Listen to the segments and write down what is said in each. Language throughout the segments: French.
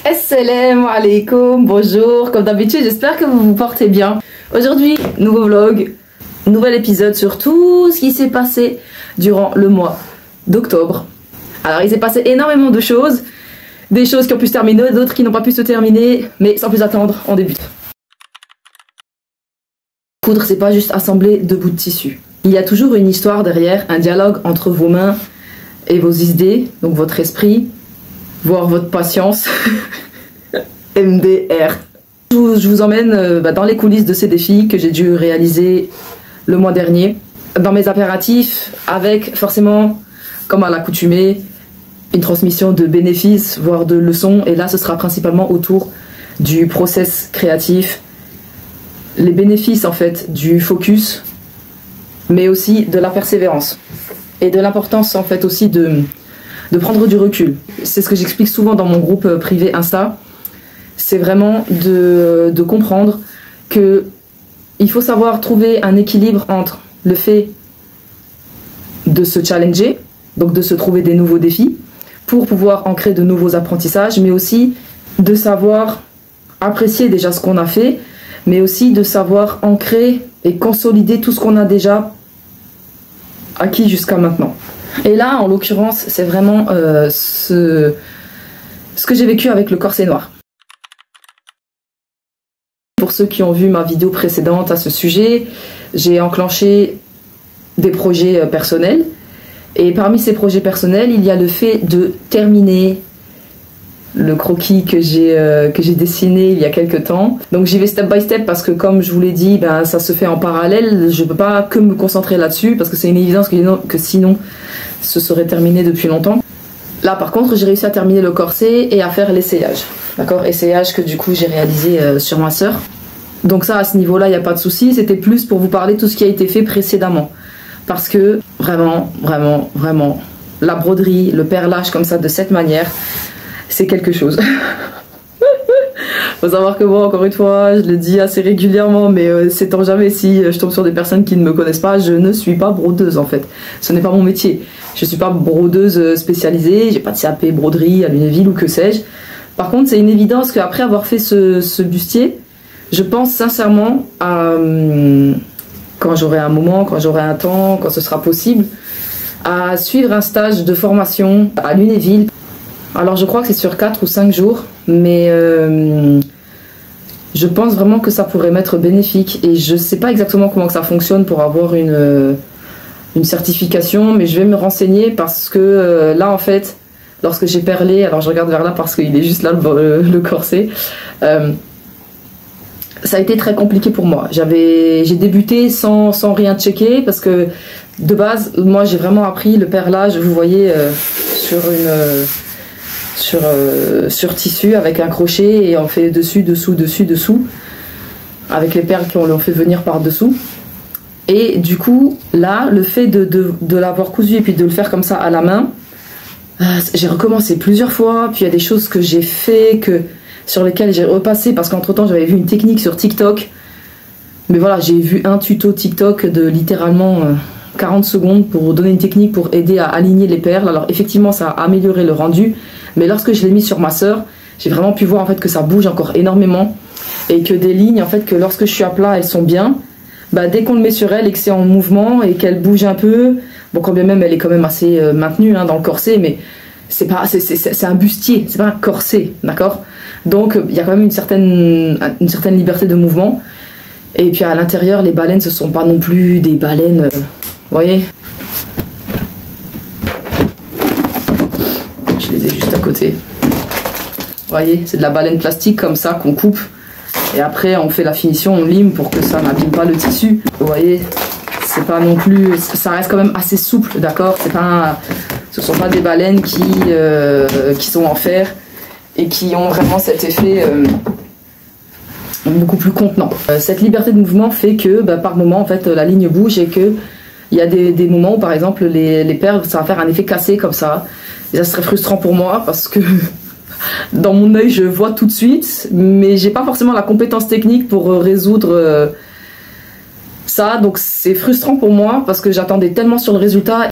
Assalamu alaikum, bonjour, comme d'habitude j'espère que vous vous portez bien. Aujourd'hui, nouveau vlog, nouvel épisode sur tout ce qui s'est passé durant le mois d'octobre. Alors il s'est passé énormément de choses, des choses qui ont pu se terminer, d'autres qui n'ont pas pu se terminer, mais sans plus attendre, on débute. Coudre, c'est pas juste assembler deux bouts de tissu. Il y a toujours une histoire derrière, un dialogue entre vos mains et vos idées, donc votre esprit, voire votre patience. MDR. Je vous emmène dans les coulisses de ces défis que j'ai dû réaliser le mois dernier. Dans mes impératifs, avec forcément, comme à l'accoutumée, une transmission de bénéfices, voire de leçons. Et là, ce sera principalement autour du process créatif, les bénéfices en fait du focus, mais aussi de la persévérance. Et de l'importance en fait aussi de prendre du recul. C'est ce que j'explique souvent dans mon groupe privé Insta. C'est vraiment de comprendre que il faut savoir trouver un équilibre entre le fait de se challenger, donc de se trouver des nouveaux défis, pour pouvoir ancrer de nouveaux apprentissages, mais aussi de savoir apprécier déjà ce qu'on a fait, mais aussi de savoir ancrer et consolider tout ce qu'on a déjà acquis jusqu'à maintenant. Et là, en l'occurrence, c'est vraiment ce que j'ai vécu avec le corset noir. Pour ceux qui ont vu ma vidéo précédente à ce sujet, j'ai enclenché des projets personnels. Et parmi ces projets personnels, il y a le fait de terminer le croquis que j'ai dessiné il y a quelques temps. Donc j'y vais step by step parce que comme je vous l'ai dit, ça se fait en parallèle. Je ne peux pas que me concentrer là-dessus parce que c'est une évidence que sinon ce serait terminé depuis longtemps. Là par contre j'ai réussi à terminer le corset et à faire l'essayage. D'accord, essayage que du coup j'ai réalisé sur ma sœur. Donc ça à ce niveau-là il n'y a pas de souci. C'était plus pour vous parler de tout ce qui a été fait précédemment. Parce que vraiment, la broderie, le perlage comme ça de cette manière, c'est quelque chose. Faut savoir que moi, encore une fois, je le dis assez régulièrement, mais sait-on jamais si je tombe sur des personnes qui ne me connaissent pas, je ne suis pas brodeuse en fait. Ce n'est pas mon métier. Je suis pas brodeuse spécialisée, j'ai pas de CAP broderie à Lunéville ou que sais-je. Par contre, c'est une évidence qu'après avoir fait ce bustier, je pense sincèrement à quand j'aurai un moment, quand j'aurai un temps, quand ce sera possible, à suivre un stage de formation à Lunéville. Alors je crois que c'est sur 4 ou 5 jours, mais je pense vraiment que ça pourrait m'être bénéfique. Et je ne sais pas exactement comment que ça fonctionne pour avoir une certification, mais je vais me renseigner parce que là en fait, lorsque j'ai perlé, alors je regarde vers là parce qu'il est juste là le corset, ça a été très compliqué pour moi. J'ai débuté sans rien checker parce que de base, moi j'ai vraiment appris le perlage, vous voyez, sur tissu avec un crochet et on fait dessus, dessous, avec les perles qu'on l'ont fait venir par dessous. Et du coup, là, le fait de l'avoir cousu et puis de le faire comme ça à la main, j'ai recommencé plusieurs fois, puis il y a des choses que j'ai fait, sur lesquelles j'ai repassé parce qu'entre temps j'avais vu une technique sur TikTok. Mais voilà, j'ai vu un tuto TikTok de littéralement 40 secondes pour donner une technique pour aider à aligner les perles. Alors effectivement ça a amélioré le rendu, mais lorsque je l'ai mis sur ma sœur, j'ai vraiment pu voir en fait que ça bouge encore énormément et que des lignes en fait que lorsque je suis à plat elles sont bien. Dès qu'on le met sur elle et que c'est en mouvement et qu'elle bouge un peu, bon quand bien même elle est quand même assez maintenue dans le corset, mais c'est un bustier, c'est pas un corset, d'accord? Donc il y a quand même une certaine liberté de mouvement. Et puis à l'intérieur, les baleines, ce sont pas non plus des baleines, vous voyez? Je les ai juste à côté. Vous voyez, c'est de la baleine plastique comme ça qu'on coupe. Et après, on fait la finition, on lime pour que ça n'abîme pas le tissu. Vous voyez, c'est pas non plus, ça reste quand même assez souple, d'accord? Ce sont pas des baleines qui sont en fer et qui ont vraiment cet effet beaucoup plus contenant. Cette liberté de mouvement fait que par moment en fait la ligne bouge et que il y a des moments où par exemple les perles ça va faire un effet cassé comme ça. Et ça serait frustrant pour moi parce que dans mon œil je vois tout de suite, mais j'ai pas forcément la compétence technique pour résoudre ça, donc c'est frustrant pour moi parce que j'attendais tellement sur le résultat.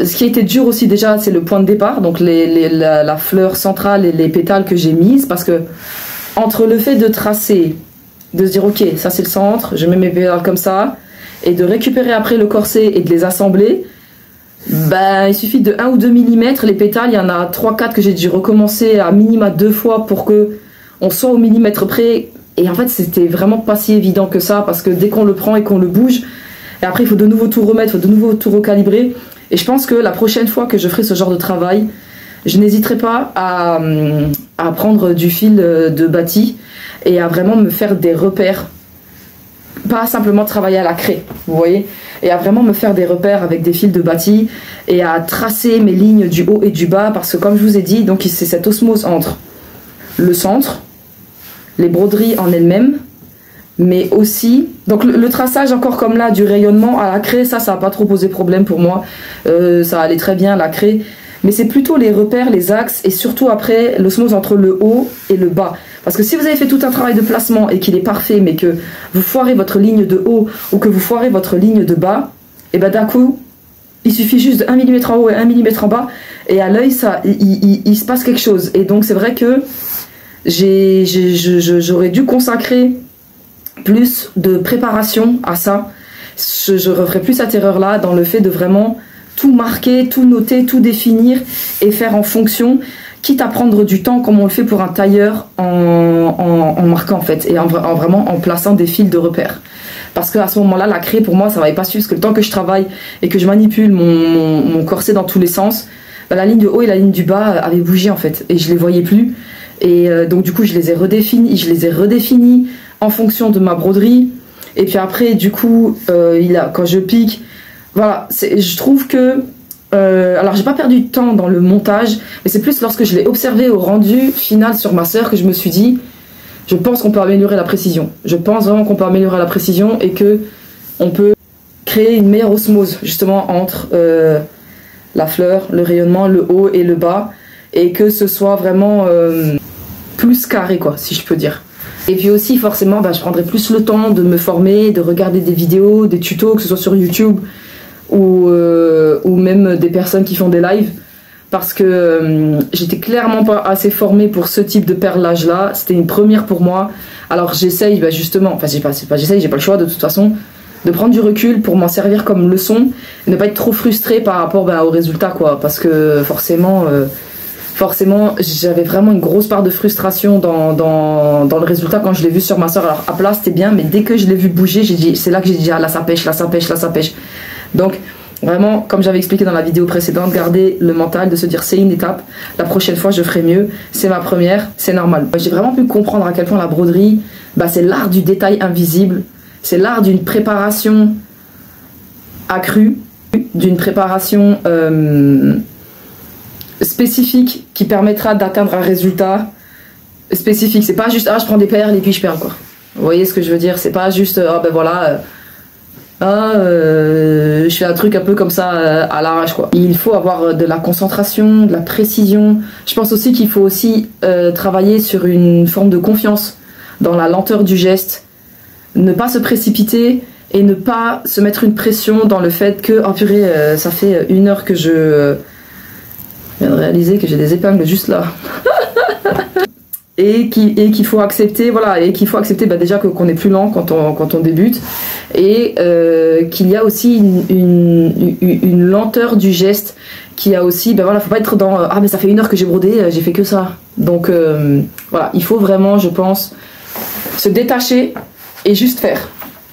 ce qui a été dur aussi déjà, c'est le point de départ, donc la fleur centrale et les pétales que j'ai mises, parce que entre le fait de tracer, de se dire ok, ça c'est le centre, je mets mes pétales comme ça, et de récupérer après le corset et de les assembler, ben, il suffit de 1 ou 2 mm, les pétales, il y en a 3-4 que j'ai dû recommencer à minima 2 fois pour que on soit au millimètre près, et en fait c'était vraiment pas si évident que ça, parce que dès qu'on le prend et qu'on le bouge, et après il faut de nouveau tout remettre, il faut de nouveau tout recalibrer, et je pense que la prochaine fois que je ferai ce genre de travail, je n'hésiterai pas à prendre du fil de bâti et à vraiment me faire des repères, pas simplement travailler à la craie, vous voyez, et à vraiment me faire des repères avec des fils de bâti et à tracer mes lignes du haut et du bas, parce que comme je vous ai dit, donc c'est cette osmose entre le centre, les broderies en elles-mêmes, mais aussi donc le traçage, encore comme là, du rayonnement à la craie, ça n'a pas trop posé problème pour moi, ça allait très bien la craie, mais c'est plutôt les repères, les axes, et surtout après l'osmose entre le haut et le bas. Parce que si vous avez fait tout un travail de placement et qu'il est parfait, mais que vous foirez votre ligne de haut ou que vous foirez votre ligne de bas, et ben d'un coup, il suffit juste de 1 mm en haut et 1 mm en bas, et à l'œil, il se passe quelque chose. Et donc c'est vrai que j'aurais dû consacrer plus de préparation à ça. Je referai plus cette erreur-là dans le fait de vraiment tout marquer, tout noter, tout définir et faire en fonction, quitte à prendre du temps comme on le fait pour un tailleur en marquant en fait, et vraiment en plaçant des fils de repère. Parce qu'à ce moment-là, la craie pour moi ça m'avait pas suffi, parce que le temps que je travaille et que je manipule mon corset dans tous les sens, bah, la ligne de haut et la ligne du bas avaient bougé en fait, et je les voyais plus. Et donc du coup je les ai redéfinis en fonction de ma broderie. Et puis après du coup quand je pique, voilà, je trouve que alors j'ai pas perdu de temps dans le montage, mais c'est plus lorsque je l'ai observé au rendu final sur ma sœur que je me suis dit, je pense qu'on peut améliorer la précision. Je pense vraiment qu'on peut améliorer la précision et que on peut créer une meilleure osmose justement entre la fleur, le rayonnement, le haut et le bas, et que ce soit vraiment plus carré quoi, si je peux dire. Et puis aussi forcément je prendrai plus le temps de me former, de regarder des vidéos, des tutos, que ce soit sur YouTube ou même des personnes qui font des lives, parce que j'étais clairement pas assez formée pour ce type de perlage là, c'était une première pour moi. Alors j'essaye justement, enfin j'ai pas le choix de toute façon, de prendre du recul pour m'en servir comme leçon et ne pas être trop frustrée par rapport au résultat quoi, parce que forcément j'avais vraiment une grosse part de frustration dans le résultat quand je l'ai vu sur ma soeur. Alors à plat c'était bien, mais dès que je l'ai vu bouger, c'est là que j'ai dit ah là ça pêche, là ça pêche, là ça pêche. Donc vraiment, comme j'avais expliqué dans la vidéo précédente, garder le mental de se dire c'est une étape, la prochaine fois je ferai mieux, c'est ma première, c'est normal. J'ai vraiment pu comprendre à quel point la broderie, c'est l'art du détail invisible, c'est l'art d'une préparation accrue, d'une préparation spécifique qui permettra d'atteindre un résultat spécifique. C'est pas juste je prends des perles et puis je perds quoi. Vous voyez ce que je veux dire? C'est pas juste je fais un truc un peu comme ça à l'arrache quoi. Il faut avoir de la concentration, de la précision. Je pense aussi qu'il faut aussi travailler sur une forme de confiance dans la lenteur du geste, ne pas se précipiter et ne pas se mettre une pression dans le fait que oh purée ça fait 1 heure que je viens de réaliser que j'ai des épingles juste là. Et qu'il faut accepter, voilà, et qu'il faut accepter déjà qu'on est plus lent quand on débute, et qu'il y a aussi une lenteur du geste, qui a aussi, faut pas être dans mais ça fait 1 heure que j'ai brodé, j'ai fait que ça. Donc voilà, il faut vraiment, je pense, se détacher et juste faire.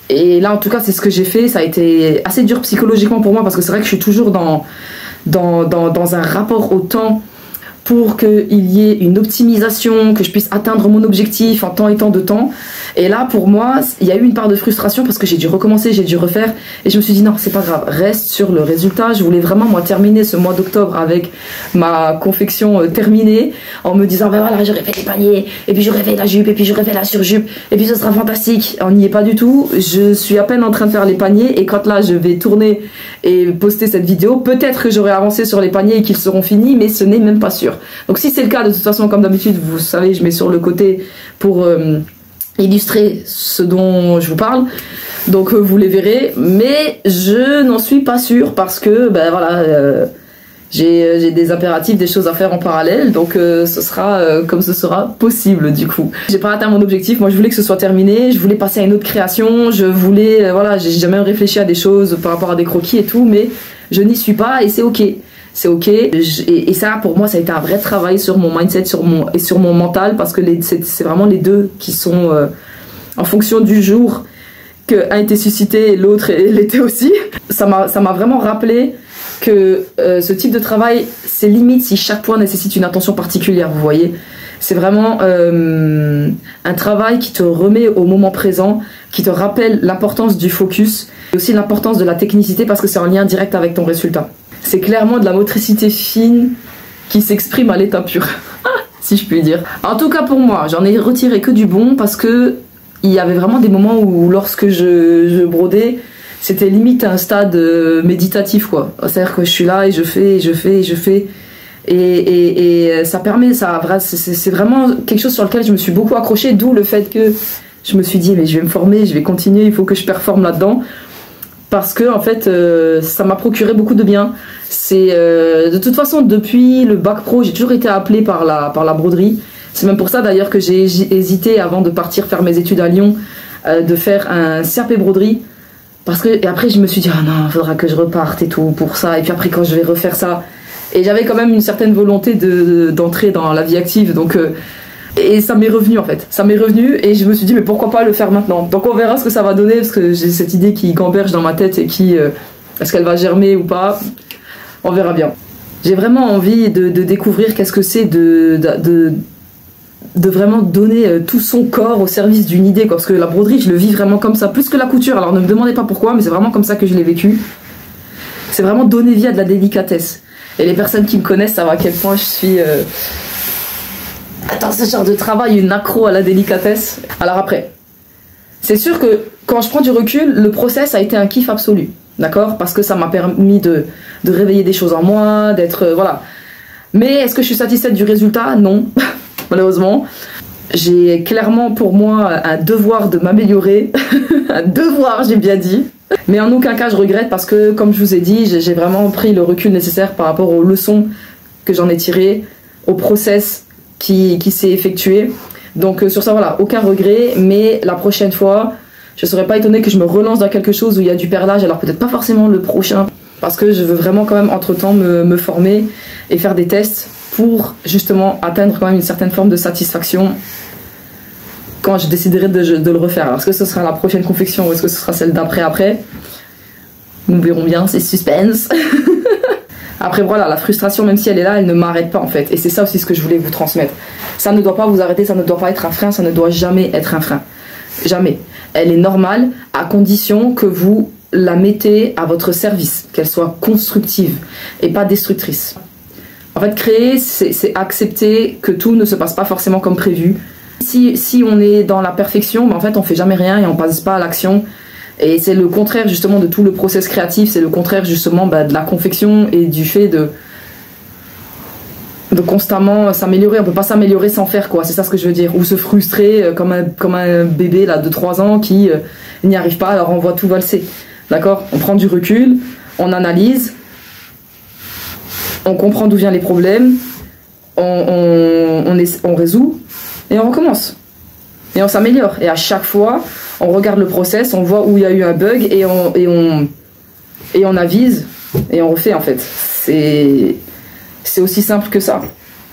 Et là en tout cas c'est ce que j'ai fait. Ça a été assez dur psychologiquement pour moi, parce que c'est vrai que je suis toujours dans un rapport au temps, pour qu'il y ait une optimisation, que je puisse atteindre mon objectif en temps et tant de temps. Et là, pour moi, il y a eu une part de frustration parce que j'ai dû recommencer, j'ai dû refaire. Et je me suis dit non, c'est pas grave, reste sur le résultat. Je voulais vraiment, moi, terminer ce mois d'octobre avec ma confection terminée, en me disant, voilà, j'aurais fait les paniers, et puis j'aurais fait la jupe, et puis j'aurais fait la surjupe, et puis ce sera fantastique. On n'y est pas du tout. Je suis à peine en train de faire les paniers, et quand là, je vais tourner et poster cette vidéo, peut-être que j'aurai avancé sur les paniers et qu'ils seront finis, mais ce n'est même pas sûr. Donc si c'est le cas, de toute façon, comme d'habitude, vous savez, je mets sur le côté pour illustrer ce dont je vous parle. Donc vous les verrez, mais je n'en suis pas sûre parce que ben voilà, j'ai des impératifs, des choses à faire en parallèle, donc ce sera comme ce sera possible du coup. J'ai pas atteint mon objectif, moi je voulais que ce soit terminé, je voulais passer à une autre création, je voulais, voilà, j'ai jamais réfléchi à des choses par rapport à des croquis et tout, mais je n'y suis pas et c'est ok. C'est ok, et ça pour moi ça a été un vrai travail sur mon mindset sur mon mental, parce que c'est vraiment les deux qui sont en fonction du jour qu'un était suscité et l'autre l'était aussi. Ça m'a vraiment rappelé que ce type de travail, c'est limite si chaque point nécessite une attention particulière, vous voyez. C'est vraiment un travail qui te remet au moment présent, qui te rappelle l'importance du focus, et aussi l'importance de la technicité, parce que c'est en lien direct avec ton résultat. C'est clairement de la motricité fine qui s'exprime à l'état pur, si je puis dire. En tout cas pour moi, j'en ai retiré que du bon, parce que il y avait vraiment des moments où lorsque je brodais, c'était limite un stade méditatif, quoi. C'est-à-dire que je suis là et je fais. Et ça permet, c'est vraiment quelque chose sur lequel je me suis beaucoup accrochée, d'où le fait que je me suis dit, mais je vais me former, je vais continuer, il faut que je performe là-dedans. Parce que en fait, ça m'a procuré beaucoup de bien. C'est de toute façon, depuis le bac pro, j'ai toujours été appelée par la broderie. C'est même pour ça d'ailleurs que j'ai hésité avant de partir faire mes études à Lyon, de faire un CAP broderie. Parce que, et après je me suis dit, ah non, il faudra que je reparte et tout pour ça. Et puis après quand je vais refaire ça. Et j'avais quand même une certaine volonté d'entrer dans la vie active. Donc, et ça m'est revenu en fait. Ça m'est revenu et je me suis dit, mais pourquoi pas le faire maintenant. Donc on verra ce que ça va donner, parce que j'ai cette idée qui gamberge dans ma tête et qui, est-ce qu'elle va germer ou pas. On verra bien. J'ai vraiment envie de découvrir qu'est-ce que c'est de vraiment donner tout son corps au service d'une idée, quoi. Parce que la broderie, je le vis vraiment comme ça, plus que la couture. Alors ne me demandez pas pourquoi, mais c'est vraiment comme ça que je l'ai vécu. C'est vraiment donner vie à de la délicatesse. Et les personnes qui me connaissent savent à quel point je suis dans ce genre de travail, une accro à la délicatesse. Alors après, c'est sûr que quand je prends du recul, le process a été un kiff absolu, d'accord? Parce que ça m'a permis de réveiller des choses en moi, d'être, voilà. Mais est-ce que je suis satisfaite du résultat? Non. Malheureusement, j'ai clairement pour moi un devoir de m'améliorer, un devoir, j'ai bien dit. Mais en aucun cas je regrette, parce que comme je vous ai dit, j'ai vraiment pris le recul nécessaire par rapport aux leçons que j'en ai tirées, au process qui s'est effectué. Donc sur ça, voilà, aucun regret, mais la prochaine fois, je ne serais pas étonnée que je me relance dans quelque chose où il y a du perlage, alors peut-être pas forcément le prochain, parce que je veux vraiment quand même entre-temps me former et faire des tests pour justement atteindre quand même une certaine forme de satisfaction quand je déciderai de le refaire. Alors, est-ce que ce sera la prochaine confection ou est-ce que ce sera celle d'après? Nous verrons bien, c'est suspense. Après voilà, la frustration, même si elle est là, elle ne m'arrête pas en fait. Et c'est ça aussi ce que je voulais vous transmettre. Ça ne doit pas vous arrêter, ça ne doit pas être un frein, ça ne doit jamais être un frein. Jamais. Elle est normale à condition que vous la mettez à votre service, qu'elle soit constructive et pas destructrice. En fait, créer, c'est accepter que tout ne se passe pas forcément comme prévu. Si on est dans la perfection, ben en fait on fait jamais rien et on passe pas à l'action. Et c'est le contraire justement de tout le process créatif, c'est le contraire justement de la confection et du fait de constamment s'améliorer. On peut pas s'améliorer sans faire, quoi, c'est ça ce que je veux dire. Ou se frustrer comme un bébé là, de 3 ans qui n'y arrive pas, alors on voit tout valser. D'accord? On prend du recul, on analyse, on comprend d'où viennent les problèmes, on résout et on recommence. Et on s'améliore. Et à chaque fois, on regarde le process, on voit où il y a eu un bug et on avise et on refait en fait. C'est aussi simple que ça.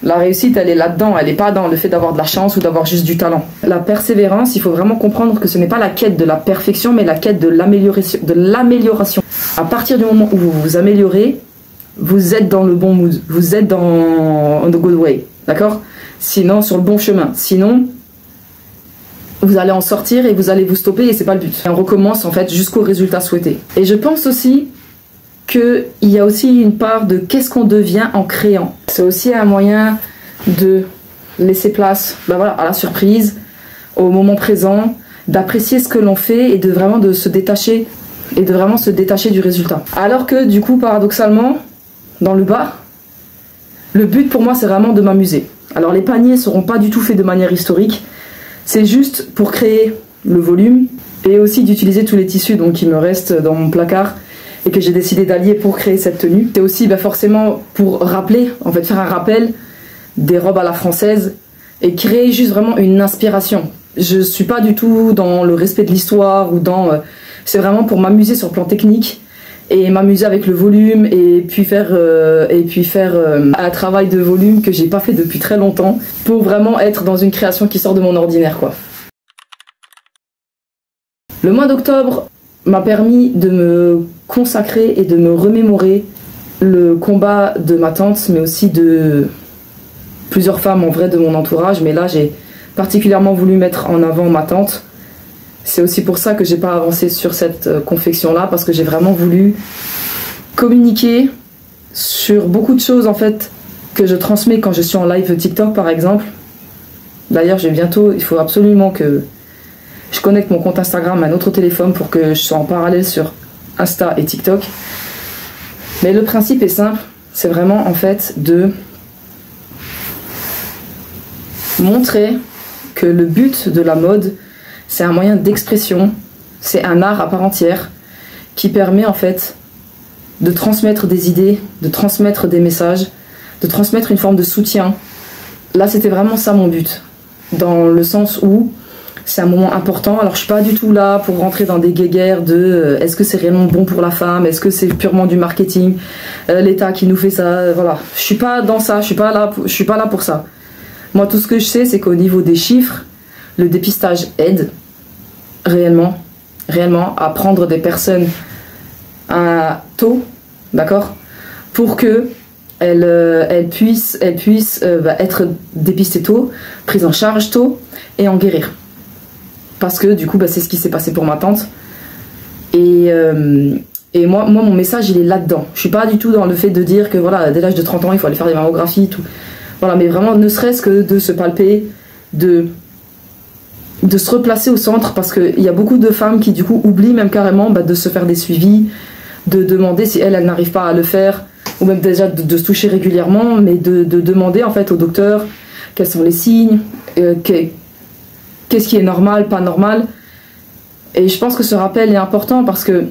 La réussite, elle est là-dedans, elle n'est pas dans le fait d'avoir de la chance ou d'avoir juste du talent. La persévérance, il faut vraiment comprendre que ce n'est pas la quête de la perfection, mais la quête de l'amélioration. À partir du moment où vous vous améliorez, vous êtes dans le bon mood, vous êtes dans the good way, d'accord? Sinon, sur le bon chemin. Sinon, vous allez en sortir et vous allez vous stopper et c'est pas le but. Et on recommence en fait jusqu'au résultat souhaité. Et je pense aussi qu'il y a aussi une part de qu'est-ce qu'on devient en créant. C'est aussi un moyen de laisser place voilà, à la surprise, au moment présent, d'apprécier ce que l'on fait et de vraiment se détacher du résultat. Alors que du coup, paradoxalement, dans le bas, le but pour moi c'est vraiment de m'amuser. Alors les paniers seront pas du tout faits de manière historique, c'est juste pour créer le volume et aussi d'utiliser tous les tissus donc, qui me restent dans mon placard et que j'ai décidé d'allier pour créer cette tenue. C'est aussi forcément pour rappeler, en fait faire un rappel des robes à la française et créer juste vraiment une inspiration. Je suis pas du tout dans le respect de l'histoire ou dans... c'est vraiment pour m'amuser sur le plan technique et m'amuser avec le volume et puis faire un travail de volume que j'ai pas fait depuis très longtemps pour vraiment être dans une création qui sort de mon ordinaire, quoi. Le mois d'octobre m'a permis de me consacrer et de me remémorer le combat de ma tante, mais aussi de plusieurs femmes en vrai de mon entourage, mais là j'ai particulièrement voulu mettre en avant ma tante. C'est aussi pour ça que j'ai pas avancé sur cette confection là, parce que j'ai vraiment voulu communiquer sur beaucoup de choses en fait que je transmets quand je suis en live TikTok par exemple. D'ailleurs il faut absolument que je connecte mon compte Instagram à un autre téléphone pour que je sois en parallèle sur Insta et TikTok. Mais le principe est simple, c'est vraiment en fait de montrer que le but de la mode, c'est un moyen d'expression, c'est un art à part entière qui permet en fait de transmettre des idées, de transmettre des messages, de transmettre une forme de soutien. Là, c'était vraiment ça mon but, dans le sens où c'est un moment important. Alors, je suis pas du tout là pour rentrer dans des guéguerres de est-ce que c'est réellement bon pour la femme, est-ce que c'est purement du marketing, l'État qui nous fait ça, voilà. Je suis pas dans ça, je suis pas là pour ça. Moi, tout ce que je sais, c'est qu'au niveau des chiffres, le dépistage aide réellement à prendre des personnes à tôt, d'accord, pour que elles puissent être dépistées tôt, prises en charge tôt et en guérir. Parce que du coup, c'est ce qui s'est passé pour ma tante. Et moi, mon message, il est là-dedans. Je suis pas du tout dans le fait de dire que voilà, dès l'âge de 30 ans, il faut aller faire des mammographies, tout. Voilà, mais vraiment, ne serait-ce que de se palper, de se replacer au centre, parce qu'il y a beaucoup de femmes qui du coup oublient même carrément de se faire des suivis, de demander si elles n'arrivent pas à le faire, ou même déjà de se toucher régulièrement, mais de demander en fait au docteur quels sont les signes, qu'est-ce qui est normal, pas normal. Et je pense que ce rappel est important parce que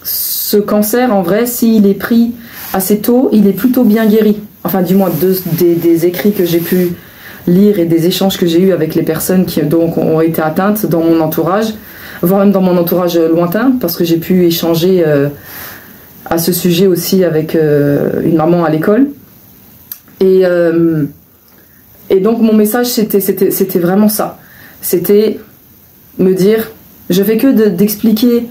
ce cancer, en vrai, s'il est pris assez tôt, il est plutôt bien guéri. Enfin, du moins, des écrits que j'ai pu lire et des échanges que j'ai eus avec les personnes qui donc ont été atteintes dans mon entourage, voire même dans mon entourage lointain, parce que j'ai pu échanger à ce sujet aussi avec une maman à l'école. Et donc, mon message, c'était vraiment ça. C'était me dire, je fais que d'expliquer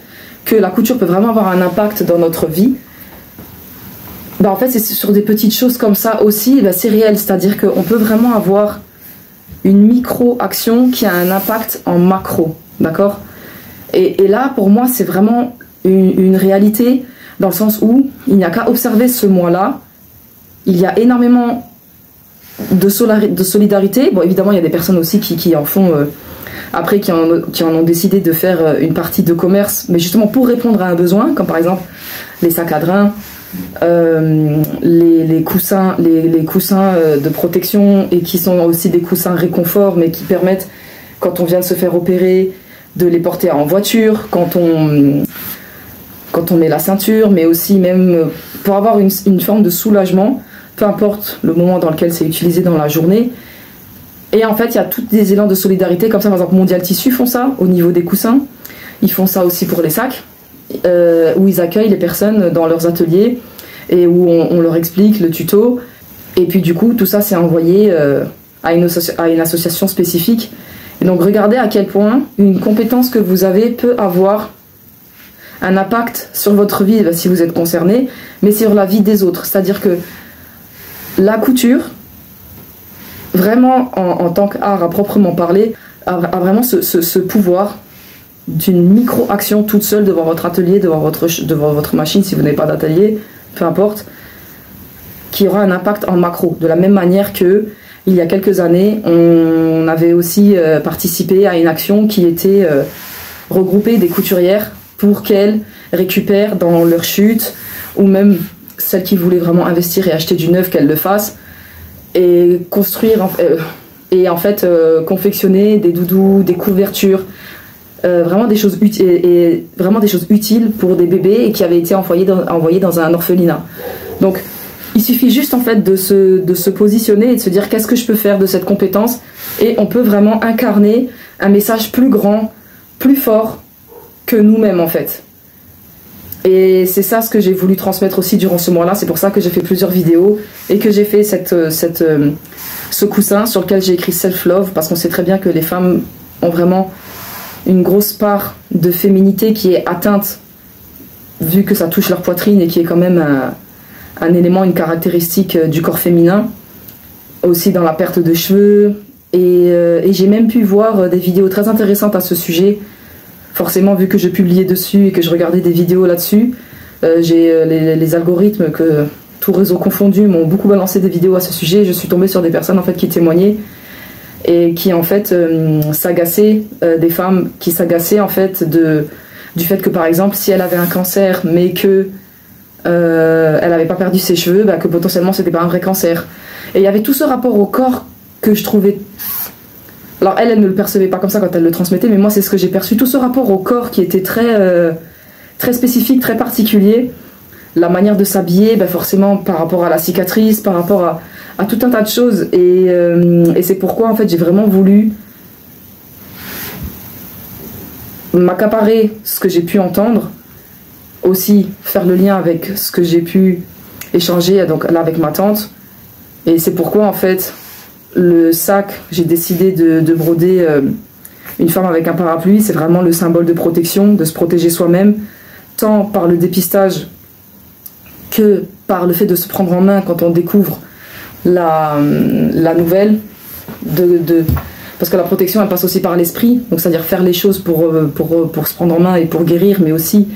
que la couture peut vraiment avoir un impact dans notre vie. En fait, c'est sur des petites choses comme ça aussi, c'est réel. C'est-à-dire qu'on peut vraiment avoir une micro-action qui a un impact en macro, d'accord ? Et là, pour moi, c'est vraiment une réalité, dans le sens où il n'y a qu'à observer ce mois-là. Il y a énormément de solidarité. Bon, évidemment, il y a des personnes aussi qui en font... après, qui en ont décidé de faire une partie de commerce, mais justement pour répondre à un besoin, comme par exemple les sacs à drains, les coussins de protection, et qui sont aussi des coussins réconfort, mais qui permettent, quand on vient de se faire opérer, de les porter en voiture, quand on met la ceinture, mais aussi même pour avoir une forme de soulagement, peu importe le moment dans lequel c'est utilisé dans la journée. Et en fait, il y a tous des élans de solidarité comme ça. Par exemple, Mondial Tissu font ça au niveau des coussins. Ils font ça aussi pour les sacs, où ils accueillent les personnes dans leurs ateliers et où on leur explique le tuto. Et puis du coup, tout ça, c'est envoyé à une association spécifique. Et donc, regardez à quel point une compétence que vous avez peut avoir un impact sur votre vie, si vous êtes concerné, mais sur la vie des autres. C'est-à-dire que la couture, vraiment en tant qu'art à proprement parler, a vraiment ce pouvoir d'une micro-action toute seule devant votre atelier, devant votre machine, si vous n'avez pas d'atelier, peu importe, qui aura un impact en macro. De la même manière que il y a quelques années, on avait aussi participé à une action qui était regrouper des couturières pour qu'elles récupèrent dans leur chute, ou même celles qui voulaient vraiment investir et acheter du neuf, qu'elles le fassent, et construire et en fait confectionner des doudous, des couvertures, vraiment des choses utiles pour des bébés et qui avaient été envoyés dans un orphelinat. Donc il suffit juste en fait de se positionner et de se dire qu'est-ce que je peux faire de cette compétence, et on peut vraiment incarner un message plus grand, plus fort que nous-mêmes en fait. Et c'est ça ce que j'ai voulu transmettre aussi durant ce mois-là. C'est pour ça que j'ai fait plusieurs vidéos et que j'ai fait ce coussin sur lequel j'ai écrit self-love, parce qu'on sait très bien que les femmes ont vraiment une grosse part de féminité qui est atteinte, vu que ça touche leur poitrine et qui est quand même un élément, une caractéristique du corps féminin, aussi dans la perte de cheveux. Et j'ai même pu voir des vidéos très intéressantes à ce sujet. Forcément, vu que je publiais dessus et que je regardais des vidéos là-dessus, les algorithmes, que tout réseau confondu, m'ont beaucoup balancé des vidéos à ce sujet. Je suis tombée sur des personnes en fait qui témoignaient et qui en fait s'agaçaient, des femmes qui s'agaçaient en fait du fait que par exemple si elle avait un cancer mais que elle n'avait pas perdu ses cheveux, que potentiellement c'était pas un vrai cancer. Et il y avait tout ce rapport au corps que je trouvais... Alors elle ne le percevait pas comme ça quand elle le transmettait, mais moi c'est ce que j'ai perçu, tout ce rapport au corps qui était très spécifique, très particulier. La manière de s'habiller, forcément par rapport à la cicatrice, par rapport à tout un tas de choses. Et c'est pourquoi en fait j'ai vraiment voulu m'accaparer ce que j'ai pu entendre, aussi faire le lien avec ce que j'ai pu échanger donc, là avec ma tante. Et c'est pourquoi en fait le sac, j'ai décidé de broder une femme avec un parapluie. C'est vraiment le symbole de protection, de se protéger soi-même, tant par le dépistage que par le fait de se prendre en main quand on découvre la nouvelle, parce que la protection elle passe aussi par l'esprit, donc c'est-à-dire faire les choses pour se prendre en main et pour guérir, mais aussi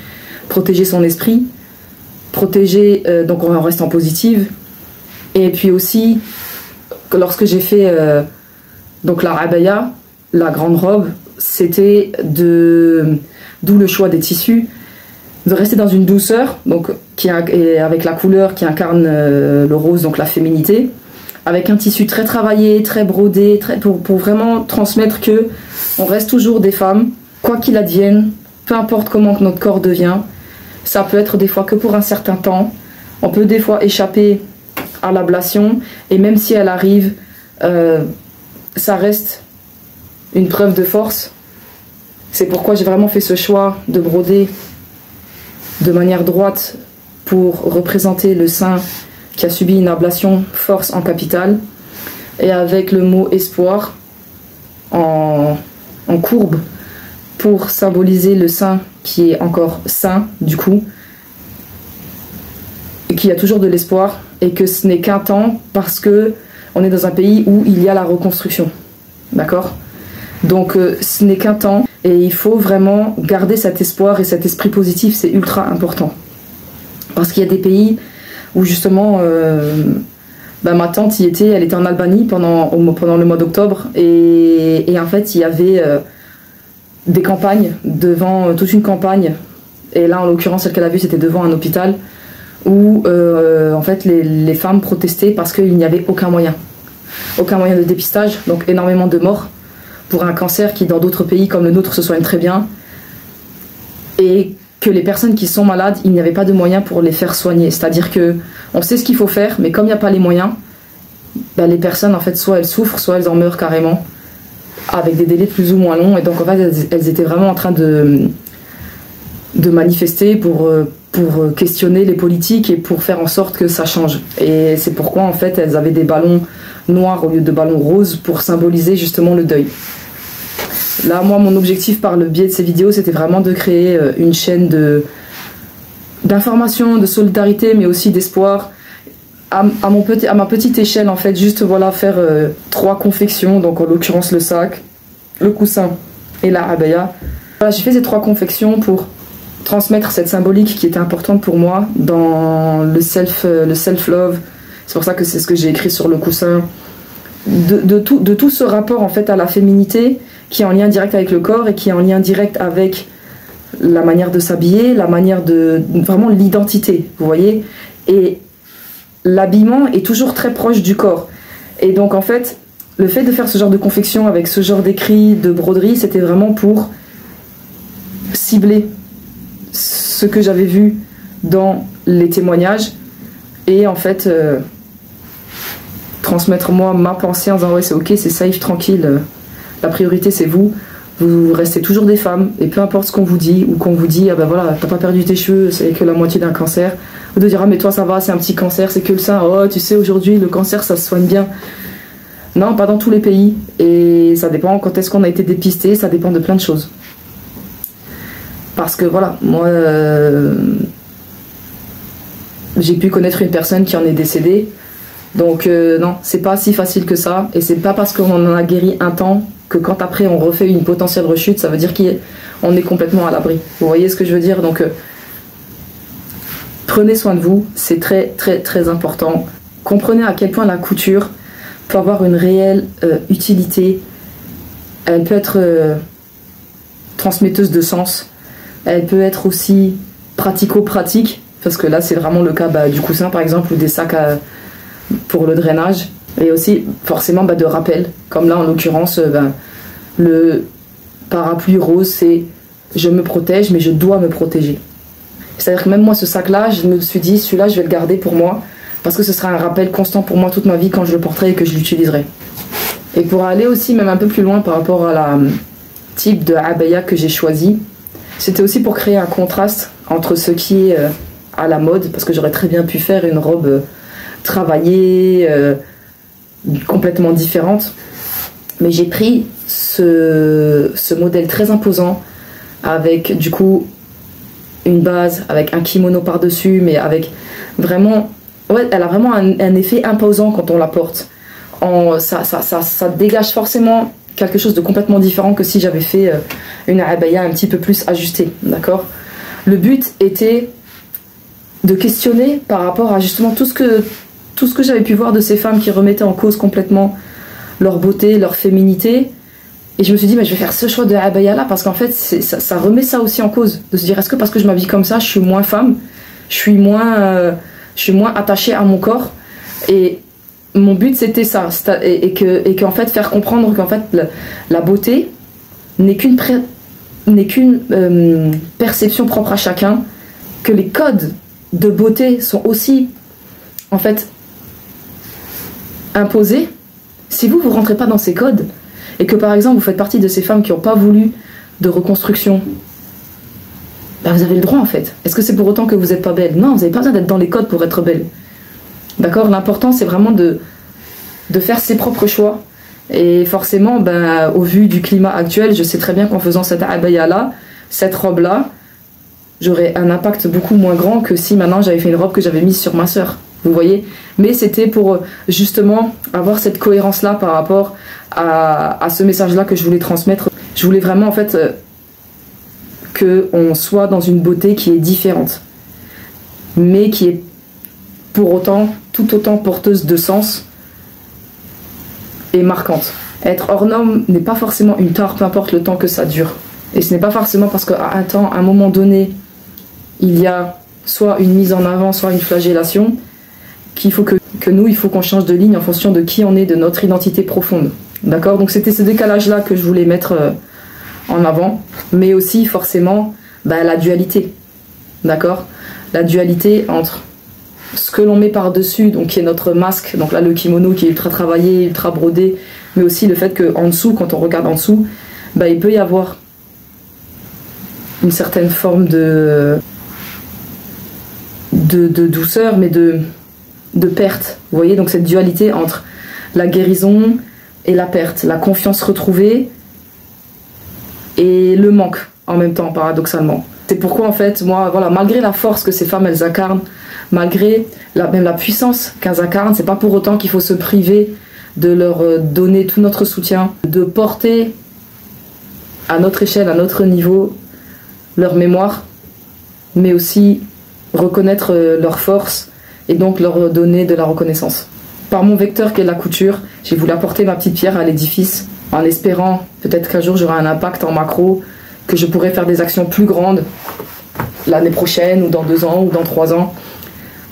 protéger son esprit, protéger donc en restant positive. Et puis aussi lorsque j'ai fait donc la abaya, la grande robe, c'était d'où le choix des tissus, de rester dans une douceur, donc et avec la couleur qui incarne le rose, donc la féminité, avec un tissu très travaillé, très brodé, pour vraiment transmettre que on reste toujours des femmes, quoi qu'il advienne, peu importe comment notre corps devient. Ça peut être des fois que pour un certain temps, on peut des fois échapper à l'ablation, et même si elle arrive, ça reste une preuve de force. C'est pourquoi j'ai vraiment fait ce choix de broder de manière droite pour représenter le sein qui a subi une ablation force en capitale, et avec le mot espoir en courbe pour symboliser le sein qui est encore sain du coup, et qu'il y a toujours de l'espoir et que ce n'est qu'un temps, parce que on est dans un pays où il y a la reconstruction, d'accord? Donc ce n'est qu'un temps et il faut vraiment garder cet espoir et cet esprit positif, c'est ultra important. Parce qu'il y a des pays où justement, ma tante y était, elle était en Albanie pendant le mois d'octobre, et en fait il y avait des campagnes, devant toute une campagne, et là en l'occurrence celle qu'elle a vue c'était devant un hôpital, où en fait les femmes protestaient parce qu'il n'y avait aucun moyen de dépistage, donc énormément de morts pour un cancer qui dans d'autres pays comme le nôtre se soigne très bien, et que les personnes qui sont malades, il n'y avait pas de moyens pour les faire soigner. C'est-à-dire que on sait ce qu'il faut faire, mais comme il n'y a pas les moyens, les personnes en fait soit elles souffrent, soit elles en meurent carrément, avec des délais plus ou moins longs. Et donc en fait elles étaient vraiment en train de manifester pour questionner les politiques et pour faire en sorte que ça change. Et c'est pourquoi en fait elles avaient des ballons noirs au lieu de ballons roses pour symboliser justement le deuil. Là, moi, mon objectif par le biais de ces vidéos, c'était vraiment de créer une chaîne d'information, de solidarité, mais aussi d'espoir. À ma petite échelle, en fait, juste voilà, faire 3 confections, donc en l'occurrence le sac, le coussin et la abaya. Voilà, j'ai fait ces 3 confections pour transmettre cette symbolique qui était importante pour moi dans le self-love. C'est pour ça que c'est ce que j'ai écrit sur le coussin. De tout ce rapport en fait à la féminité qui est en lien direct avec le corps et qui est en lien direct avec la manière de s'habiller, la manière de... vraiment l'identité, vous voyez. Et l'habillement est toujours très proche du corps. Et donc en fait, le fait de faire ce genre de confection avec ce genre d'écrit, de broderie, c'était vraiment pour cibler ce que j'avais vu dans les témoignages et en fait transmettre moi ma pensée en disant ouais c'est ok, c'est safe, tranquille, la priorité c'est vous restez toujours des femmes et peu importe ce qu'on vous dit ou qu'on vous dit ah ben voilà t'as pas perdu tes cheveux, c'est que la moitié d'un cancer, ou de dire ah mais toi ça va, c'est un petit cancer, c'est que le sein, oh tu sais aujourd'hui le cancer ça se soigne bien. Non, pas dans tous les pays et ça dépend quand est-ce qu'on a été dépisté, ça dépend de plein de choses. Parce que voilà, moi j'ai pu connaître une personne qui en est décédée. Donc non, c'est pas si facile que ça. Et c'est pas parce qu'on en a guéri un temps que quand après on refait une potentielle rechute, ça veut dire qu'on est complètement à l'abri. Vous voyez ce que je veux dire? Donc prenez soin de vous, c'est très très très important. Comprenez à quel point la couture peut avoir une réelle utilité. Elle peut être transmetteuse de sens. Elle peut être aussi pratico-pratique. Parce que là c'est vraiment le cas du coussin par exemple ou des sacs pour le drainage et aussi forcément de rappel comme là en l'occurrence le parapluie rose c'est je me protège mais je dois me protéger, c'est à dire que même moi ce sac là je me suis dit celui-là je vais le garder pour moi parce que ce sera un rappel constant pour moi toute ma vie quand je le porterai et que je l'utiliserai. Et pour aller aussi même un peu plus loin par rapport à la type de abaya que j'ai choisi, c'était aussi pour créer un contraste entre ce qui est à la mode, parce que j'aurais très bien pu faire une robe travaillée, complètement différente. Mais j'ai pris ce modèle très imposant, avec du coup une base, avec un kimono par-dessus, mais avec vraiment... Ouais, elle a vraiment un effet imposant quand on la porte. Ça dégage forcément quelque chose de complètement différent que si j'avais fait une abaya un petit peu plus ajustée, d'accord? Le but était de questionner par rapport à justement tout ce que j'avais pu voir de ces femmes qui remettaient en cause complètement leur beauté, leur féminité. Et je me suis dit, mais je vais faire ce choix de abaya là parce qu'en fait, ça remet ça aussi en cause. De se dire, est-ce que parce que je m'habille comme ça, je suis moins femme, je suis moins attachée à mon corps. Et mon but, c'était ça. Et qu'en fait, faire comprendre qu'en fait, la beauté n'est qu'une perception propre à chacun, que les codes de beauté sont aussi en fait imposés. Si vous rentrez pas dans ces codes et que par exemple vous faites partie de ces femmes qui n'ont pas voulu de reconstruction, vous avez le droit en fait. Est-ce que c'est pour autant que vous n'êtes pas belle? Non, vous n'avez pas besoin d'être dans les codes pour être belle, d'accord? L'important c'est vraiment de faire ses propres choix. Et forcément au vu du climat actuel, je sais très bien qu'en faisant cette abaya là, cette robe là, j'aurais un impact beaucoup moins grand que si maintenant j'avais fait une robe que j'avais mise sur ma sœur. Vous voyez? Mais c'était pour justement avoir cette cohérence-là par rapport à ce message-là que je voulais transmettre. Je voulais vraiment en fait qu'on soit dans une beauté qui est différente, mais qui est pour autant, tout autant porteuse de sens et marquante. Être hors norme n'est pas forcément une tare, peu importe le temps que ça dure. Et ce n'est pas forcément parce qu'à un moment donné, il y a soit une mise en avant, soit une flagellation, qu'il faut que nous, il faut qu'on change de ligne en fonction de qui on est, de notre identité profonde. D'accord? Donc c'était ce décalage-là que je voulais mettre en avant, mais aussi forcément la dualité. D'accord? La dualité entre ce que l'on met par-dessus, donc qui est notre masque, donc là le kimono qui est ultra travaillé, ultra brodé, mais aussi le fait qu'en dessous, quand on regarde en dessous, il peut y avoir une certaine forme de douceur, mais de perte. Vous voyez, donc cette dualité entre la guérison et la perte, la confiance retrouvée et le manque en même temps, paradoxalement. C'est pourquoi en fait, moi, voilà, malgré la force que ces femmes elles incarnent, malgré même la puissance qu'elles incarnent, c'est pas pour autant qu'il faut se priver de leur donner tout notre soutien, de porter à notre échelle, à notre niveau, leur mémoire, mais aussi reconnaître leur force et donc leur donner de la reconnaissance. Par mon vecteur qu'est la couture, j'ai voulu apporter ma petite pierre à l'édifice en espérant peut-être qu'un jour j'aurai un impact en macro, que je pourrai faire des actions plus grandes l'année prochaine ou dans 2 ans ou dans 3 ans,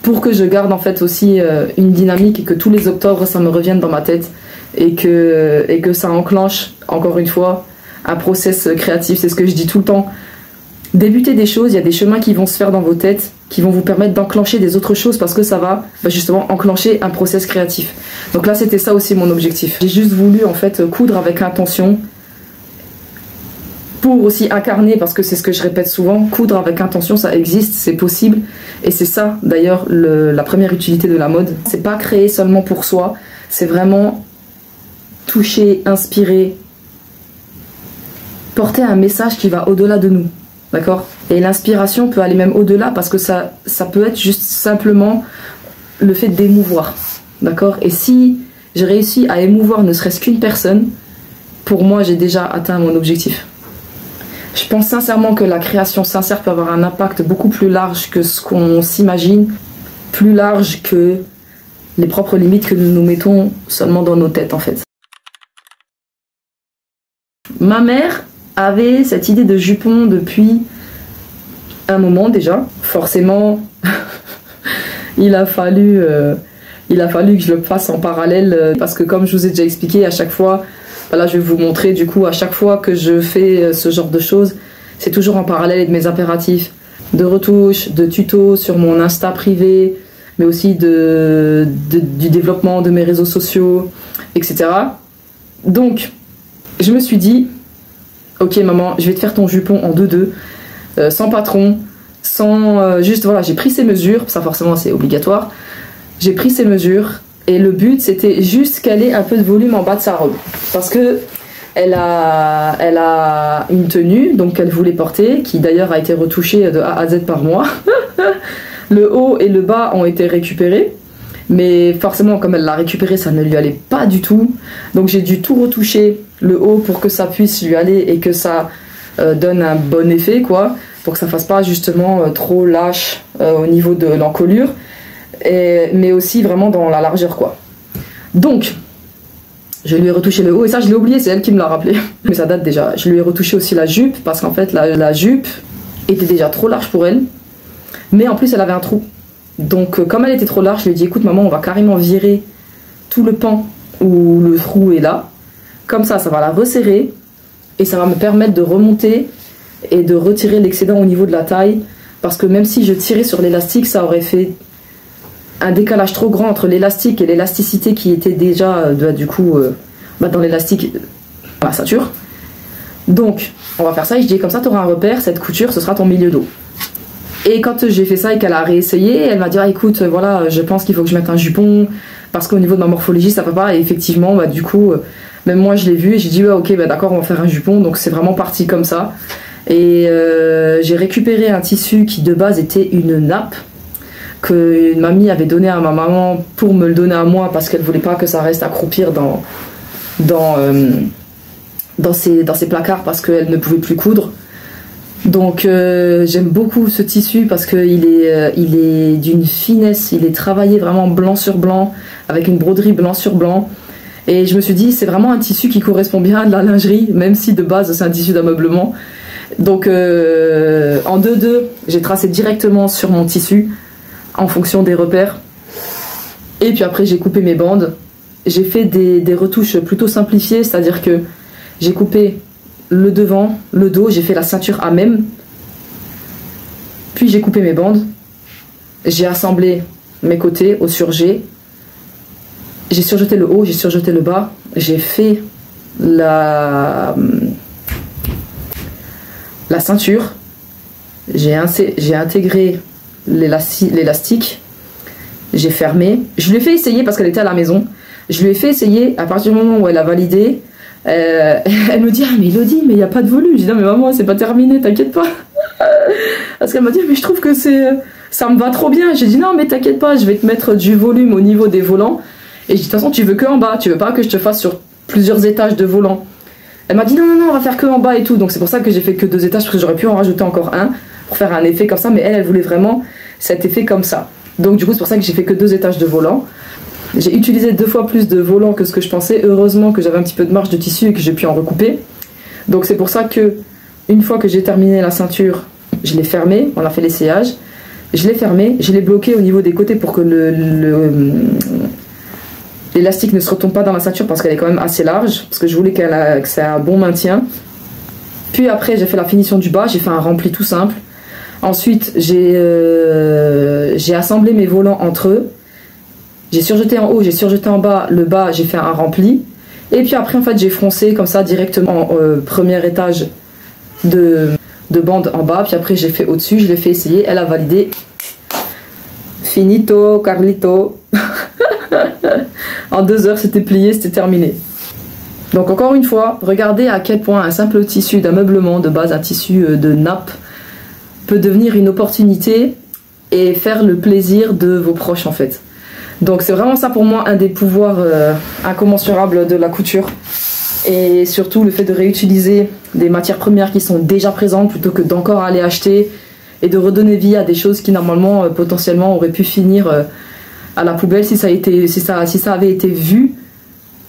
pour que je garde en fait aussi une dynamique et que tous les octobres ça me revienne dans ma tête et que ça enclenche encore une fois un process créatif. C'est ce que je dis tout le temps. débuter des choses, il y a des chemins qui vont se faire dans vos têtes, qui vont vous permettre d'enclencher des autres choses parce que ça va justement enclencher un process créatif. Donc là, c'était ça aussi mon objectif. J'ai juste voulu en fait coudre avec intention pour aussi incarner, parce que c'est ce que je répète souvent, coudre avec intention, ça existe, c'est possible. Et c'est ça d'ailleurs la première utilité de la mode. C'est pas créer seulement pour soi, c'est vraiment toucher, inspirer, porter un message qui va au-delà de nous. D'accord? Et l'inspiration peut aller même au-delà parce que ça peut être juste simplement le fait d'émouvoir. D'accord? Et si j'ai réussi à émouvoir ne serait-ce qu'une personne, pour moi, j'ai déjà atteint mon objectif. Je pense sincèrement que la création sincère peut avoir un impact beaucoup plus large que ce qu'on s'imagine, plus large que les propres limites que nous nous mettons seulement dans nos têtes en fait. Ma mère avait cette idée de jupon depuis un moment déjà. Forcément, il a fallu que je le fasse en parallèle parce que comme je vous ai déjà expliqué, à chaque fois, là je vais vous montrer du coup, à chaque fois que je fais ce genre de choses, c'est toujours en parallèle de mes impératifs de retouches, de tutos sur mon Insta privé, mais aussi du développement de mes réseaux sociaux, etc. Donc, je me suis dit, ok maman, je vais te faire ton jupon en 2-2, sans patron, sans... juste voilà, j'ai pris ces mesures, ça forcément c'est obligatoire, j'ai pris ces mesures, et le but c'était juste qu'elle ait un peu de volume en bas de sa robe. Parce que elle a une tenue donc qu'elle voulait porter, qui d'ailleurs a été retouchée de A à Z par moi. Le haut et le bas ont été récupérés. Mais forcément, comme elle l'a récupéré, ça ne lui allait pas du tout. Donc j'ai dû tout retoucher, le haut, pour que ça puisse lui aller et que ça donne un bon effet, quoi. Pour que ça fasse pas justement trop lâche au niveau de l'encolure. Mais aussi vraiment dans la largeur, quoi. Donc, je lui ai retouché le haut, et ça je l'ai oublié, c'est elle qui me l'a rappelé. Mais ça date déjà. Je lui ai retouché aussi la jupe, parce qu'en fait la jupe était déjà trop large pour elle. Mais en plus elle avait un trou. Donc comme elle était trop large, je lui ai dit écoute maman, on va carrément virer tout le pan où le trou est là. Comme ça va la resserrer et ça va me permettre de remonter et de retirer l'excédent au niveau de la taille. Parce que même si je tirais sur l'élastique, ça aurait fait un décalage trop grand entre l'élastique et l'élasticité qui était déjà du coup dans l'élastique dans la ceinture. Donc on va faire ça et je dis comme ça tu auras un repère, cette couture ce sera ton milieu dos. Et quand j'ai fait ça et qu'elle a réessayé, elle m'a dit ah, écoute voilà je pense qu'il faut que je mette un jupon parce qu'au niveau de ma morphologie ça va pas. Et effectivement du coup même moi je l'ai vu et j'ai dit ouais ok d'accord on va faire un jupon. Donc c'est vraiment parti comme ça. Et j'ai récupéré un tissu qui de base était une nappe que une mamie avait donné à ma maman pour me le donner à moi parce qu'elle voulait pas que ça reste à croupir dans ses placards parce qu'elle ne pouvait plus coudre. Donc j'aime beaucoup ce tissu parce qu'il est d'une finesse, il est travaillé vraiment blanc sur blanc avec une broderie blanc sur blanc. Et je me suis dit c'est vraiment un tissu qui correspond bien à de la lingerie, même si de base c'est un tissu d'ameublement. Donc en 2-2 j'ai tracé directement sur mon tissu en fonction des repères. Et puis après j'ai coupé mes bandes. J'ai fait des retouches plutôt simplifiées, c'est-à-dire que j'ai coupé le devant, le dos, j'ai fait la ceinture à même. Puis j'ai coupé mes bandes. J'ai assemblé mes côtés au surjet. J'ai surjeté le haut, j'ai surjeté le bas. J'ai fait la ceinture. J'ai intégré l'élastique, j'ai fermé, je lui ai fait essayer parce qu'elle était à la maison, je lui ai fait essayer. À partir du moment où elle a validé, elle me dit ah mais Elodie mais il n'y a pas de volume. Je dis non mais maman c'est pas terminé, t'inquiète pas. Parce qu'elle m'a dit mais je trouve que ça me va trop bien. J'ai dit non mais t'inquiète pas, je vais te mettre du volume au niveau des volants. Et je dis de toute façon tu veux que en bas, tu veux pas que je te fasse sur plusieurs étages de volants. Elle m'a dit non on va faire que en bas et tout. Donc c'est pour ça que j'ai fait que 2 étages parce que j'aurais pu en rajouter encore un pour faire un effet comme ça, mais elle voulait vraiment cet effet comme ça. Donc du coup c'est pour ça que j'ai fait que 2 étages de volant. J'ai utilisé 2 fois plus de volants que ce que je pensais. Heureusement que j'avais un petit peu de marge de tissu et que j'ai pu en recouper. Donc c'est pour ça que une fois que j'ai terminé la ceinture, je l'ai fermée, on a fait l'essayage. Je l'ai fermée, je l'ai bloquée au niveau des côtés pour que l'élastique ne se retombe pas dans la ceinture parce qu'elle est quand même assez large, parce que je voulais que ça ait un bon maintien. Puis après j'ai fait la finition du bas, j'ai fait un rempli tout simple. Ensuite j'ai assemblé mes volants entre eux. J'ai surjeté en haut, j'ai surjeté en bas. Le bas j'ai fait un rempli. Et puis après en fait j'ai froncé comme ça directement premier étage de bande en bas. Puis après j'ai fait au-dessus, je l'ai fait essayer, elle a validé. Finito, Carlito. En 2 heures c'était plié, c'était terminé. Donc encore une fois, regardez à quel point un simple tissu d'ameublement de base, un tissu de nappe, peut devenir une opportunité et faire le plaisir de vos proches en fait. Donc c'est vraiment ça pour moi un des pouvoirs incommensurables de la couture. Et surtout le fait de réutiliser des matières premières qui sont déjà présentes plutôt que d'encore aller acheter et de redonner vie à des choses qui normalement potentiellement auraient pu finir à la poubelle si ça avait été vu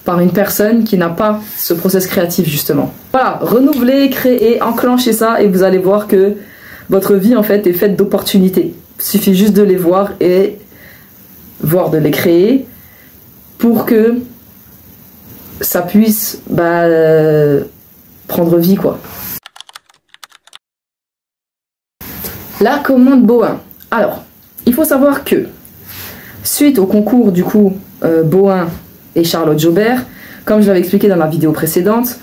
par une personne qui n'a pas ce process créatif justement. Voilà, renouveler, créer, enclencher ça et vous allez voir que votre vie en fait est faite d'opportunités. Il suffit juste de les voir et voire de les créer pour que ça puisse prendre vie quoi. La commande Bohin. Alors, il faut savoir que suite au concours du coup Bohin et Charlotte Jobert, comme je l'avais expliqué dans la vidéo précédente,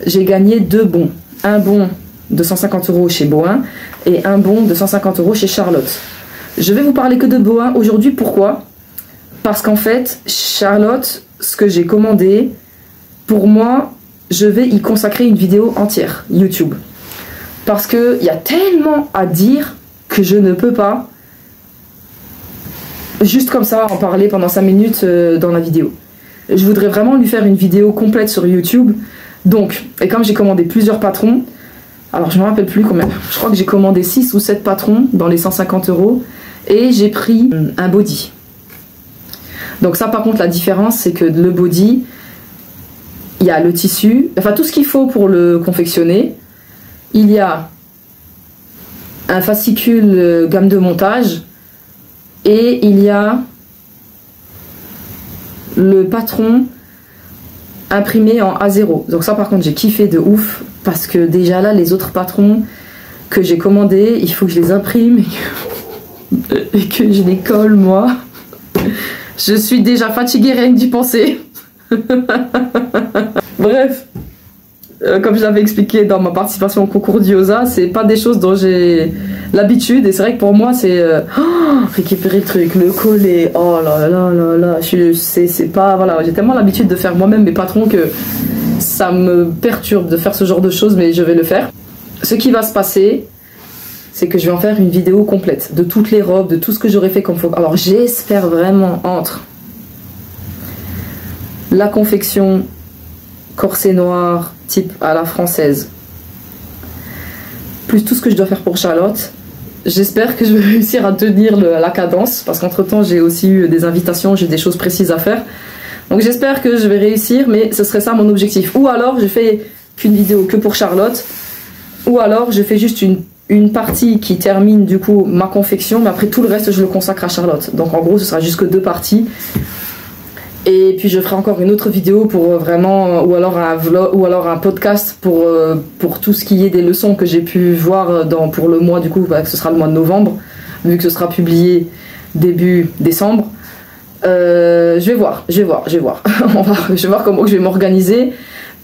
j'ai gagné 2 bons. Un bon de 150 € chez Bohin et un bon de 150 € chez Charlotte. Je vais vous parler que de Bohin aujourd'hui. Pourquoi? Parce qu'en fait, Charlotte, ce que j'ai commandé, pour moi, je vais y consacrer une vidéo entière YouTube. Parce qu'il y a tellement à dire que je ne peux pas juste comme ça en parler pendant 5 minutes dans la vidéo. Je voudrais vraiment lui faire une vidéo complète sur YouTube. Donc, et comme j'ai commandé plusieurs patrons, alors je ne me rappelle plus combien, je crois que j'ai commandé 6 ou 7 patrons dans les 150 € et j'ai pris un body. Donc ça par contre la différence c'est que le body, il y a le tissu, enfin tout ce qu'il faut pour le confectionner. Il y a un fascicule gamme de montage et il y a le patron imprimé en A0. Donc ça par contre j'ai kiffé de ouf parce que déjà là les autres patrons que j'ai commandés, il faut que je les imprime et que je les colle moi. Je suis déjà fatiguée rien que d'y penser. Bref, comme je l'avais expliqué dans ma participation au concours d'IOSA, c'est pas des choses dont j'ai l'habitude et c'est vrai que pour moi c'est récupérer le truc, le coller, oh là là là là, c'est pas, voilà, j'ai tellement l'habitude de faire moi-même mes patrons que ça me perturbe de faire ce genre de choses, mais je vais le faire. Ce qui va se passer, c'est que je vais en faire une vidéo complète de toutes les robes, de tout ce que j'aurais fait comme faut. Alors j'espère vraiment entre la confection corset noir type à la française, plus tout ce que je dois faire pour Charlotte, j'espère que je vais réussir à tenir la cadence, parce qu'entre temps j'ai aussi eu des invitations, j'ai des choses précises à faire, donc j'espère que je vais réussir, mais ce serait ça mon objectif. Ou alors je fais qu'une vidéo que pour Charlotte, ou alors je fais juste une partie qui termine du coup ma confection, mais après tout le reste je le consacre à Charlotte. Donc en gros ce sera juste que 2 parties. Et puis je ferai encore une autre vidéo pour vraiment, ou alors un vlog, ou alors un podcast pour tout ce qui est des leçons que j'ai pu voir pour le mois du coup, que ce sera le mois de novembre, vu que ce sera publié début décembre. Je vais voir. Je vais voir comment je vais m'organiser.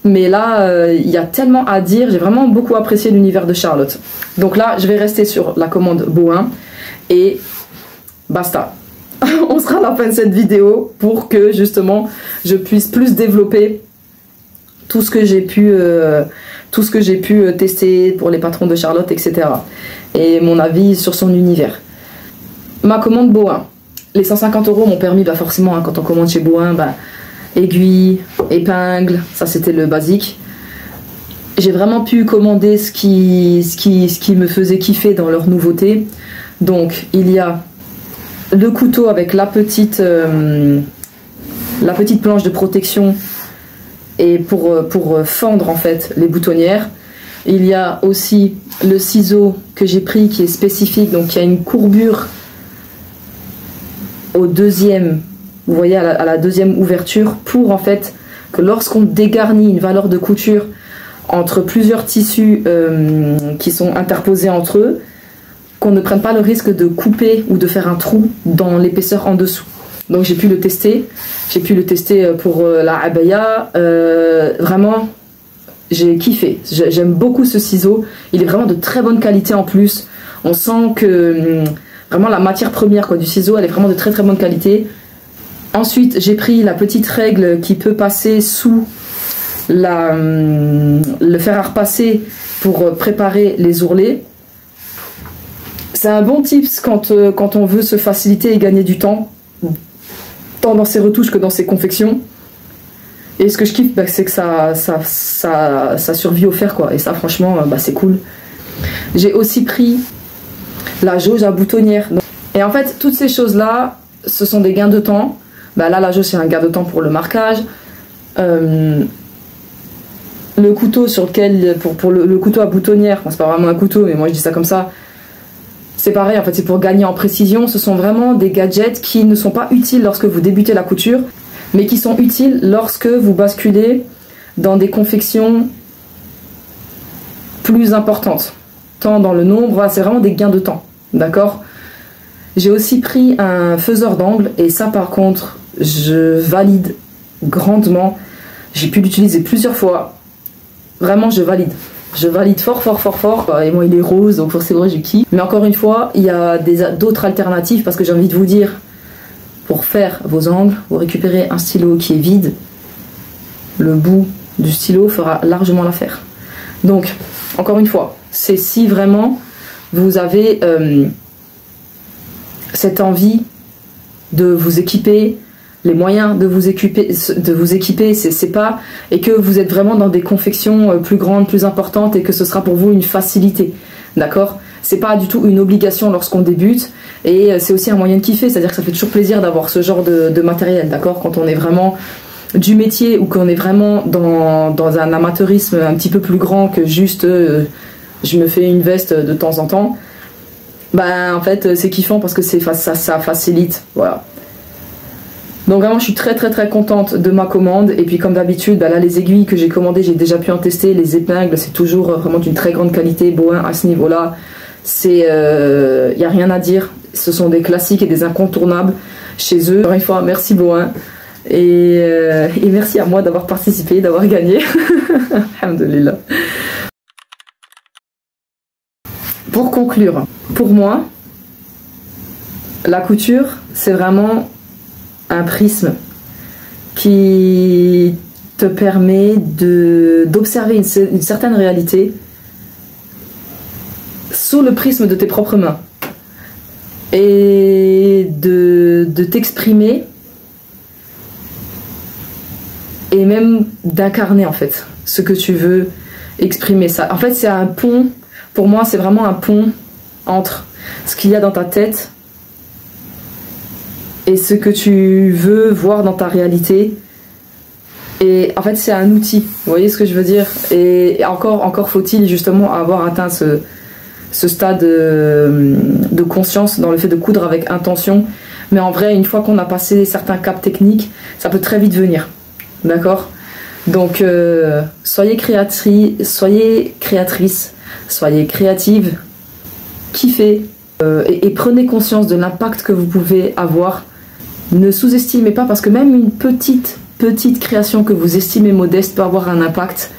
Mais là, il y a tellement à dire. J'ai vraiment beaucoup apprécié l'univers de Charlotte. Donc là, je vais rester sur la commande Bohin. Et basta. On sera à la fin de cette vidéo pour que justement je puisse plus développer tout ce que j'ai pu tester pour les patrons de Charlotte, etc. Et mon avis sur son univers. Ma commande Bohin. Les 150 € m'ont permis, forcément, quand on commande chez Bohin, aiguille, épingle, ça c'était le basique. J'ai vraiment pu commander ce qui me faisait kiffer dans leur nouveauté. Donc il y a le couteau avec la petite planche de protection et pour fendre en fait les boutonnières. Il y a aussi le ciseau que j'ai pris qui est spécifique, donc il y a une courbure au deuxième, vous voyez à la deuxième ouverture, pour en fait que lorsqu'on dégarnit une valeur de couture, entre plusieurs tissus qui sont interposés entre eux, qu'on ne prenne pas le risque de couper ou de faire un trou dans l'épaisseur en dessous. Donc j'ai pu le tester. J'ai pu le tester pour la abaya. Vraiment, j'ai kiffé. J'aime beaucoup ce ciseau. Il est vraiment de très bonne qualité en plus. On sent que vraiment la matière première quoi, du ciseau, elle est vraiment de très très bonne qualité. Ensuite, j'ai pris la petite règle qui peut passer sous le fer à repasser pour préparer les ourlets. C'est un bon tips quand on veut se faciliter et gagner du temps, tant dans ses retouches que dans ses confections. Et ce que je kiffe, bah, c'est que ça survit au fer, quoi. Et ça, franchement, bah, c'est cool. J'ai aussi pris la jauge à boutonnière. Et en fait, toutes ces choses-là, ce sont des gains de temps. Bah, là, la jauge, c'est un gain de temps pour le marquage. Le couteau sur lequel, pour le couteau à boutonnière, enfin, c'est pas vraiment un couteau, mais moi je dis ça comme ça. C'est pareil, en fait, c'est pour gagner en précision. Ce sont vraiment des gadgets qui ne sont pas utiles lorsque vous débutez la couture, mais qui sont utiles lorsque vous basculez dans des confections plus importantes. Tant dans le nombre, voilà, c'est vraiment des gains de temps, d'accord? J'ai aussi pris un faiseur d'angle, et ça par contre, je valide grandement. J'ai pu l'utiliser plusieurs fois. Vraiment, je valide. Je valide fort, fort, fort, fort. Et moi, il est rose, donc forcément, je kiffe. Mais encore une fois, il y a d'autres alternatives, parce que j'ai envie de vous dire, pour faire vos angles, vous récupérez un stylo qui est vide. Le bout du stylo fera largement l'affaire. Donc, encore une fois, c'est si vraiment vous avez cette envie de vous équiper, les moyens de vous équiper, c'est pas, et que vous êtes vraiment dans des confections plus grandes, plus importantes, et que ce sera pour vous une facilité, d'accord? C'est pas du tout une obligation lorsqu'on débute, et c'est aussi un moyen de kiffer, c'est-à-dire que ça fait toujours plaisir d'avoir ce genre de matériel, d'accord? Quand on est vraiment du métier, ou qu'on est vraiment dans un amateurisme un petit peu plus grand que juste je me fais une veste de temps en temps, bah en fait c'est kiffant parce que ça facilite, voilà. Donc vraiment je suis très très très contente de ma commande. Et puis comme d'habitude, bah là les aiguilles que j'ai commandées, j'ai déjà pu en tester. Les épingles, c'est toujours vraiment d'une très grande qualité. Bohin à ce niveau là, c'est y a rien à dire, ce sont des classiques et des incontournables chez eux. Encore une fois, merci Bohin, et merci à moi d'avoir participé, d'avoir gagné. Alhamdulillah. Pour conclure, pour moi la couture, c'est vraiment un prisme qui te permet d'observer une certaine réalité sous le prisme de tes propres mains, et de t'exprimer, et même d'incarner en fait ce que tu veux exprimer. Ça, en fait, c'est un pont. Pour moi, c'est vraiment un pont entre ce qu'il y a dans ta tête et ce que tu veux voir dans ta réalité. Et en fait, c'est un outil. Vous voyez ce que je veux dire? Et encore faut-il justement avoir atteint ce stade de conscience dans le fait de coudre avec intention. Mais en vrai, une fois qu'on a passé certains caps techniques, ça peut très vite venir. D'accord? Donc, soyez créatrice, soyez créative, kiffez, et prenez conscience de l'impact que vous pouvez avoir. Ne sous-estimez pas, parce que même une petite création que vous estimez modeste peut avoir un impact,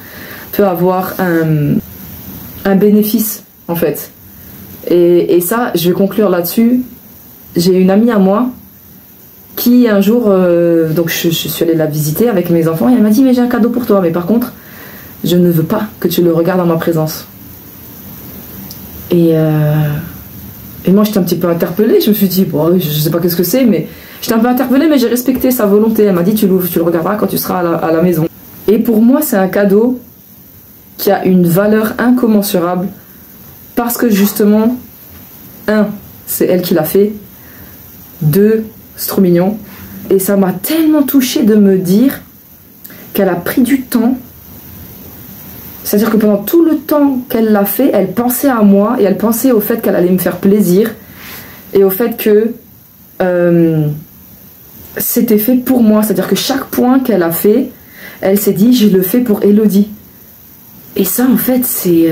peut avoir un bénéfice en fait. Et ça, je vais conclure là-dessus. J'ai une amie à moi qui un jour, donc je suis allée la visiter avec mes enfants, et elle m'a dit: mais j'ai un cadeau pour toi, mais par contre je ne veux pas que tu le regardes en ma présence. Et moi j'étais un petit peu interpellée, je me suis dit bon, je sais pas qu'est-ce que c'est, mais j'étais un peu interpellée, mais j'ai respecté sa volonté. Elle m'a dit: tu le regarderas quand tu seras à la maison. Et pour moi c'est un cadeau qui a une valeur incommensurable, parce que justement, un, c'est elle qui l'a fait, deux, c'est trop mignon, et ça m'a tellement touchée de me dire qu'elle a pris du temps. C'est-à-dire que pendant tout le temps qu'elle l'a fait, elle pensait à moi, et elle pensait au fait qu'elle allait me faire plaisir, et au fait que c'était fait pour moi. C'est-à-dire que chaque point qu'elle a fait, elle s'est dit: je le fais pour Elodie. Et ça, en fait, c'est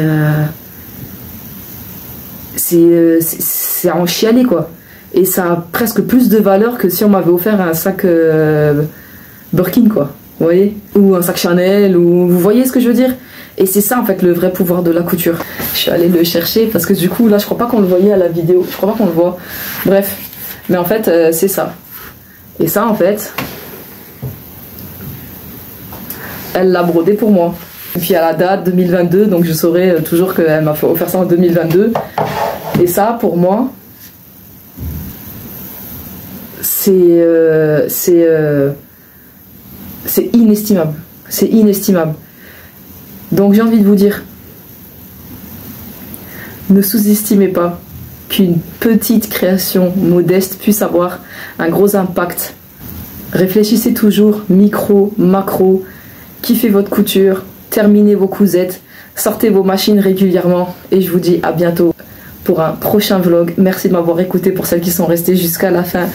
à en chialer, quoi. Et ça a presque plus de valeur que si on m'avait offert un sac Birkin, quoi. Vous voyez? Ou un sac Chanel, ou vous voyez ce que je veux dire? Et c'est ça, en fait, le vrai pouvoir de la couture. Je suis allée le chercher parce que du coup, là, je crois pas qu'on le voyait à la vidéo. Je crois pas qu'on le voit. Bref. Mais en fait, c'est ça. Et ça, en fait, elle l'a brodé pour moi. Et puis à la date 2022, donc je saurai toujours qu'elle m'a offert ça en 2022. Et ça, pour moi, c'est inestimable. C'est inestimable. Donc j'ai envie de vous dire, ne sous-estimez pas qu'une petite création modeste puisse avoir un gros impact. Réfléchissez toujours micro, macro, kiffez votre couture, terminez vos cousettes, sortez vos machines régulièrement et je vous dis à bientôt pour un prochain vlog. Merci de m'avoir écouté pour celles qui sont restées jusqu'à la fin.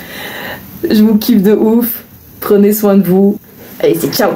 Je vous kiffe de ouf, prenez soin de vous et c'est ciao.